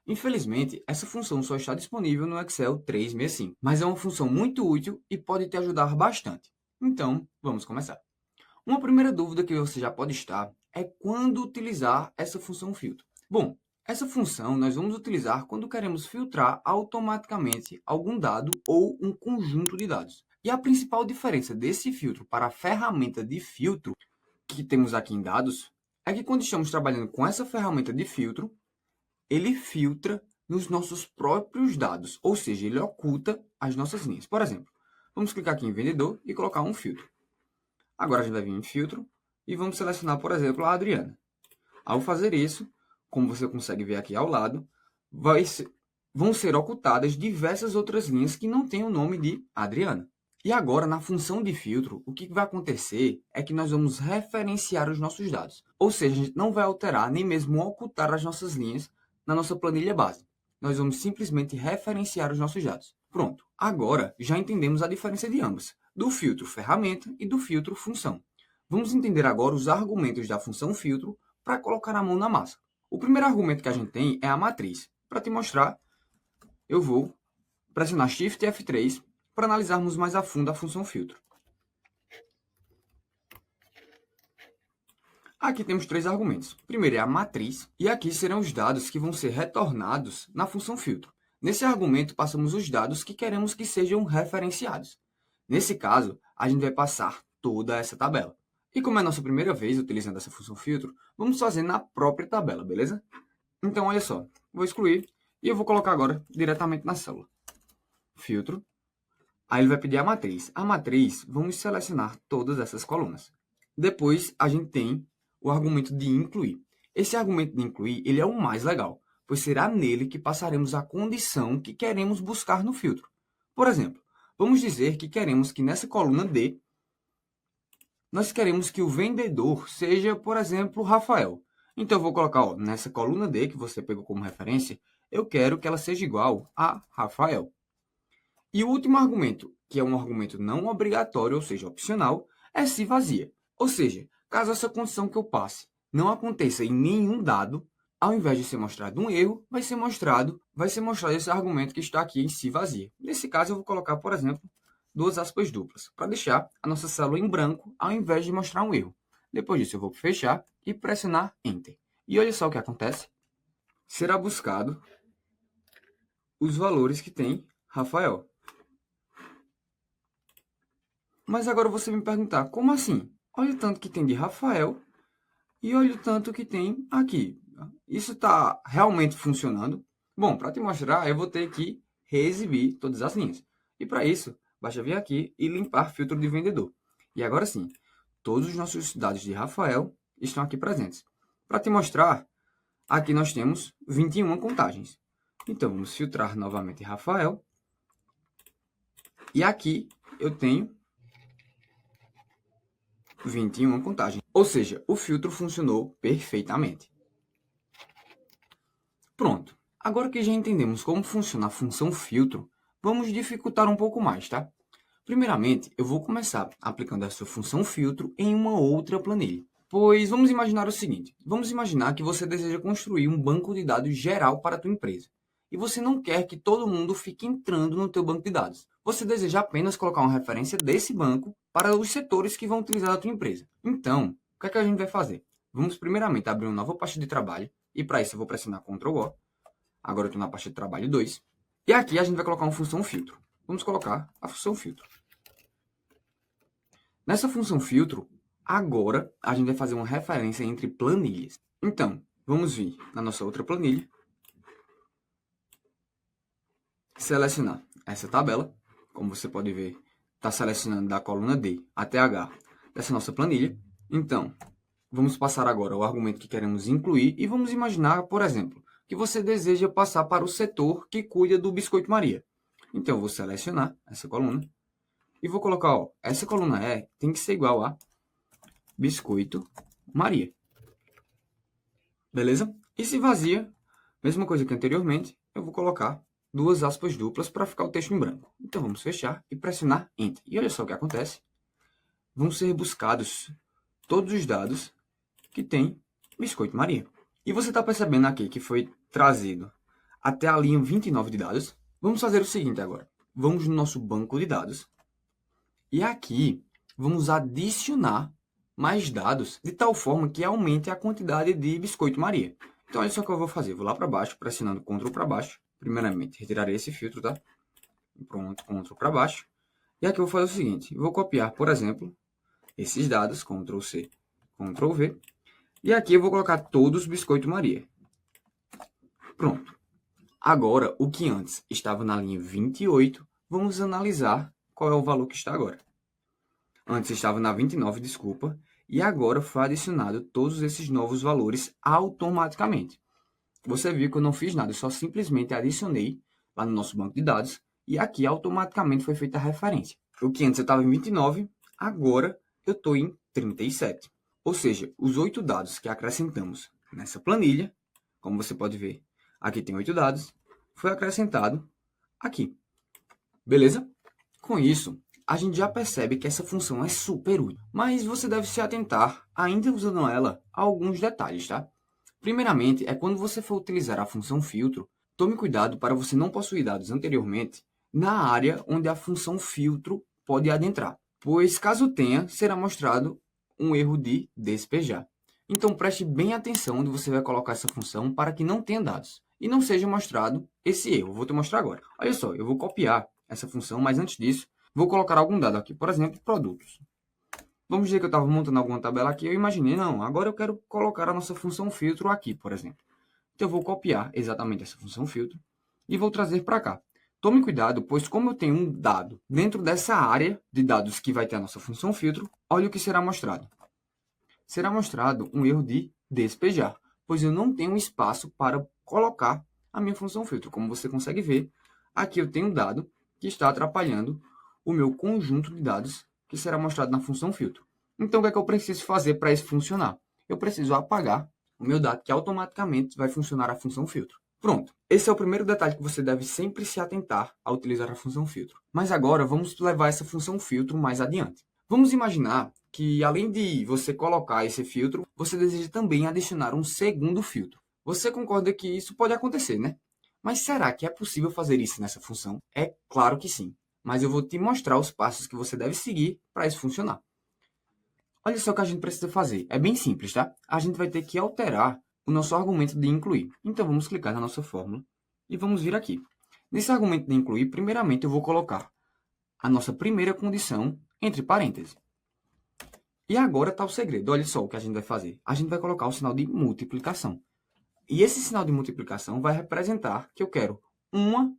Infelizmente, essa função só está disponível no Excel 365, mas é uma função muito útil e pode te ajudar bastante. Então, vamos começar. Uma primeira dúvida que você já pode estar é quando utilizar essa função filtro. Bom, essa função nós vamos utilizar quando queremos filtrar automaticamente algum dado ou um conjunto de dados. E a principal diferença desse filtro para a ferramenta de filtro que temos aqui em dados é que quando estamos trabalhando com essa ferramenta de filtro, ele filtra nos nossos próprios dados, ou seja, ele oculta as nossas linhas. Por exemplo, vamos clicar aqui em vendedor e colocar um filtro. Agora a gente vai vir em filtro e vamos selecionar, por exemplo, a Adriana. Ao fazer isso, como você consegue ver aqui ao lado, vão ser ocultadas diversas outras linhas que não têm o nome de Adriana. E agora, na função de filtro, o que vai acontecer é que nós vamos referenciar os nossos dados. Ou seja, a gente não vai alterar nem mesmo ocultar as nossas linhas na nossa planilha base. Nós vamos simplesmente referenciar os nossos dados. Pronto. Agora, já entendemos a diferença de ambas, do filtro ferramenta e do filtro função. Vamos entender agora os argumentos da função filtro para colocar a mão na massa. O primeiro argumento que a gente tem é a matriz. Para te mostrar, eu vou pressionar Shift F3 para analisarmos mais a fundo a função filtro. Aqui temos três argumentos. O primeiro é a matriz, e aqui serão os dados que vão ser retornados na função filtro. Nesse argumento, passamos os dados que queremos que sejam referenciados. Nesse caso, a gente vai passar toda essa tabela. E como é a nossa primeira vez utilizando essa função filtro, vamos fazer na própria tabela, beleza? Então, olha só, vou excluir e eu vou colocar agora diretamente na célula. Filtro. Aí ele vai pedir a matriz. A matriz, vamos selecionar todas essas colunas. Depois, a gente tem o argumento de incluir. Esse argumento de incluir, ele é o mais legal, pois será nele que passaremos a condição que queremos buscar no filtro. Por exemplo, vamos dizer que queremos que nessa coluna D, nós queremos que o vendedor seja, por exemplo, Rafael. Então, eu vou colocar nessa coluna D, que você pegou como referência, eu quero que ela seja igual a Rafael. E o último argumento, que é um argumento não obrigatório, ou seja, opcional, é se vazia. Ou seja, caso essa condição que eu passe não aconteça em nenhum dado, ao invés de ser mostrado um erro, vai ser mostrado esse argumento que está aqui em se vazia. Nesse caso, eu vou colocar, por exemplo, duas aspas duplas, para deixar a nossa célula em branco, ao invés de mostrar um erro. Depois disso, eu vou fechar e pressionar Enter. E olha só o que acontece. Será buscado os valores que tem Rafael. Mas agora você me perguntar, como assim? Olha o tanto que tem de Rafael e olha o tanto que tem aqui. Isso está realmente funcionando? Bom, para te mostrar, eu vou ter que reexibir todas as linhas. E para isso, basta vir aqui e limpar filtro de vendedor. E agora sim, todos os nossos dados de Rafael estão aqui presentes. Para te mostrar, aqui nós temos 21 contagens. Então, vamos filtrar novamente Rafael. E aqui eu tenho 21 contagens. Ou seja, o filtro funcionou perfeitamente. Pronto. Agora que já entendemos como funciona a função filtro, vamos dificultar um pouco mais, tá? Primeiramente, eu vou começar aplicando essa função filtro em uma outra planilha. Pois vamos imaginar o seguinte, vamos imaginar que você deseja construir um banco de dados geral para a tua empresa. E você não quer que todo mundo fique entrando no teu banco de dados. Você deseja apenas colocar uma referência desse banco para os setores que vão utilizar a tua empresa. Então, o que é que a gente vai fazer? Vamos primeiramente abrir uma nova pasta de trabalho. E para isso eu vou pressionar Ctrl O. Agora eu estou na pasta de trabalho 2. E aqui a gente vai colocar uma função filtro. Vamos colocar a função filtro. Nessa função filtro, agora a gente vai fazer uma referência entre planilhas. Então, vamos vir na nossa outra planilha, selecionar essa tabela. Como você pode ver, está selecionando da coluna D até H dessa nossa planilha. Então, vamos passar agora o argumento que queremos incluir e vamos imaginar, por exemplo, que você deseja passar para o setor que cuida do Biscoito Maria. Então, eu vou selecionar essa coluna e vou colocar, essa coluna E tem que ser igual a Biscoito Maria. Beleza? E se vazia, mesma coisa que anteriormente, eu vou colocar duas aspas duplas para ficar o texto em branco. Então, vamos fechar e pressionar Enter. E olha só o que acontece. Vão ser buscados todos os dados que tem Biscoito Maria. E você está percebendo aqui que foi trazido até a linha 29 de dados. Vamos fazer o seguinte agora. Vamos no nosso banco de dados. E aqui, vamos adicionar mais dados de tal forma que aumente a quantidade de biscoito Maria. Então, olha só o que eu vou fazer. Vou lá para baixo, pressionando Ctrl para baixo. Primeiramente, retirarei esse filtro, tá? Pronto, Ctrl para baixo. E aqui eu vou fazer o seguinte. Vou copiar, por exemplo, esses dados, Ctrl C, Ctrl V. E aqui eu vou colocar todos os biscoito Maria. Pronto. Agora, o que antes estava na linha 28, vamos analisar qual é o valor que está agora. Antes estava na 29, desculpa, e agora foi adicionado todos esses novos valores automaticamente. Você viu que eu não fiz nada, eu só simplesmente adicionei lá no nosso banco de dados e aqui automaticamente foi feita a referência. O que antes eu estava em 29, agora eu estou em 37. Ou seja, os 8 dados que acrescentamos nessa planilha, como você pode ver, aqui tem 8 dados, foi acrescentado aqui. Beleza? Com isso, a gente já percebe que essa função é super útil, mas você deve se atentar, ainda usando ela, a alguns detalhes, tá? Primeiramente, é quando você for utilizar a função filtro, tome cuidado para você não possuir dados anteriormente na área onde a função filtro pode adentrar, pois caso tenha, será mostrado um erro de despejar. Então preste bem atenção onde você vai colocar essa função para que não tenha dados e não seja mostrado esse erro. Vou te mostrar agora. Olha só, eu vou copiar essa função, mas antes disso, vou colocar algum dado aqui, por exemplo, produtos. Vamos dizer que eu estava montando alguma tabela aqui, eu imaginei, não, agora eu quero colocar a nossa função filtro aqui, por exemplo. Então eu vou copiar exatamente essa função filtro e vou trazer para cá. Tome cuidado, pois como eu tenho um dado dentro dessa área de dados que vai ter a nossa função filtro, olha o que será mostrado. Será mostrado um erro de despejar, pois eu não tenho espaço para colocar a minha função filtro. Como você consegue ver, aqui eu tenho um dado que está atrapalhando o meu conjunto de dados que será mostrado na função filtro. Então, o que é que eu preciso fazer para isso funcionar? Eu preciso apagar o meu dado, que automaticamente vai funcionar a função filtro. Pronto. Esse é o primeiro detalhe que você deve sempre se atentar ao utilizar a função filtro. Mas agora, vamos levar essa função filtro mais adiante. Vamos imaginar que, além de você colocar esse filtro, você deseja também adicionar um segundo filtro. Você concorda que isso pode acontecer, né? Mas será que é possível fazer isso nessa função? É claro que sim. Mas eu vou te mostrar os passos que você deve seguir para isso funcionar. Olha só o que a gente precisa fazer. É bem simples, tá? A gente vai ter que alterar o nosso argumento de incluir. Então, vamos clicar na nossa fórmula e vamos vir aqui. Nesse argumento de incluir, primeiramente eu vou colocar a nossa primeira condição entre parênteses. E agora está o segredo. Olha só o que a gente vai fazer. A gente vai colocar o sinal de multiplicação. E esse sinal de multiplicação vai representar que eu quero uma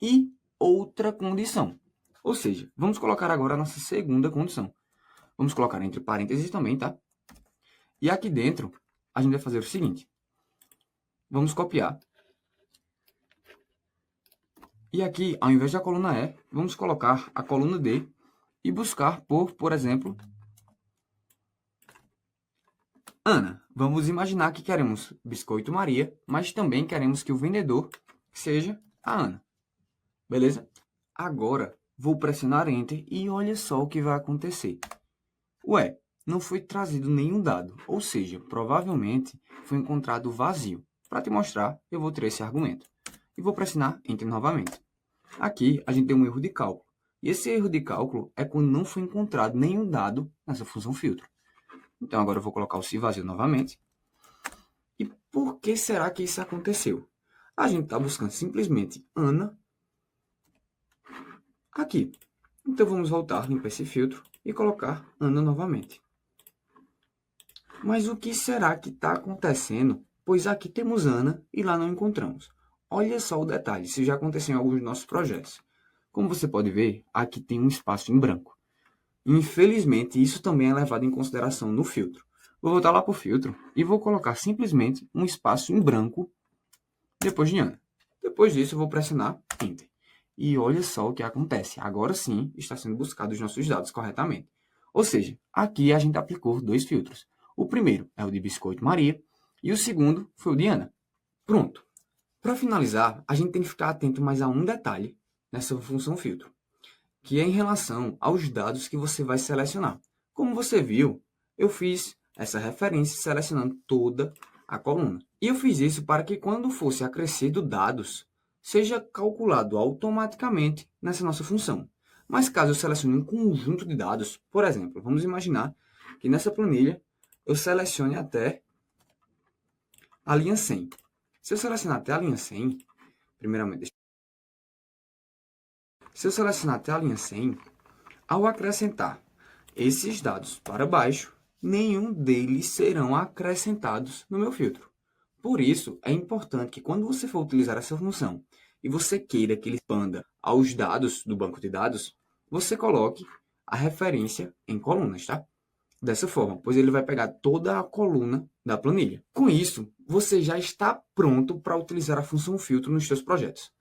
e outra condição. Ou seja, vamos colocar agora a nossa segunda condição. Vamos colocar entre parênteses também, tá? E aqui dentro, a gente vai fazer o seguinte. Vamos copiar. E aqui, ao invés da coluna E, vamos colocar a coluna D e buscar por exemplo, Ana. Vamos imaginar que queremos biscoito Maria, mas também queremos que o vendedor seja a Ana. Beleza? Agora, vou pressionar Enter e olha só o que vai acontecer. Ué, não foi trazido nenhum dado, ou seja, provavelmente foi encontrado vazio. Para te mostrar, eu vou ter esse argumento. E vou pressionar Enter novamente. Aqui, a gente tem um erro de cálculo. E esse erro de cálculo é quando não foi encontrado nenhum dado nessa função filtro. Então, agora eu vou colocar o se vazio novamente. E por que será que isso aconteceu? A gente está buscando simplesmente Ana aqui. Então, vamos voltar, limpar esse filtro e colocar Ana novamente. Mas o que será que está acontecendo? Pois aqui temos Ana e lá não encontramos. Olha só o detalhe, isso já aconteceu em alguns dos nossos projetos. Como você pode ver, aqui tem um espaço em branco. Infelizmente, isso também é levado em consideração no filtro. Vou voltar lá para o filtro e vou colocar simplesmente um espaço em branco depois de Ana. Depois disso, eu vou pressionar Enter. E olha só o que acontece. Agora sim, está sendo buscado os nossos dados corretamente. Ou seja, aqui a gente aplicou dois filtros. O primeiro é o de Biscoito Maria e o segundo foi o de Ana. Pronto. Para finalizar, a gente tem que ficar atento mais a um detalhe nessa função filtro, que é em relação aos dados que você vai selecionar. Como você viu, eu fiz essa referência selecionando toda a coluna. E eu fiz isso para que quando fosse acrescido dados, seja calculado automaticamente nessa nossa função. Mas caso eu selecione um conjunto de dados, por exemplo, vamos imaginar que nessa planilha eu selecione até a linha 100. Se eu selecionar até a linha 100, primeiramente, se eu selecionar até a linha 100, ao acrescentar esses dados para baixo, nenhum deles serão acrescentados no meu filtro. Por isso, é importante que quando você for utilizar essa função e você queira que ele expanda aos dados do banco de dados, você coloque a referência em colunas, tá? Dessa forma, pois ele vai pegar toda a coluna da planilha. Com isso, você já está pronto para utilizar a função filtro nos seus projetos.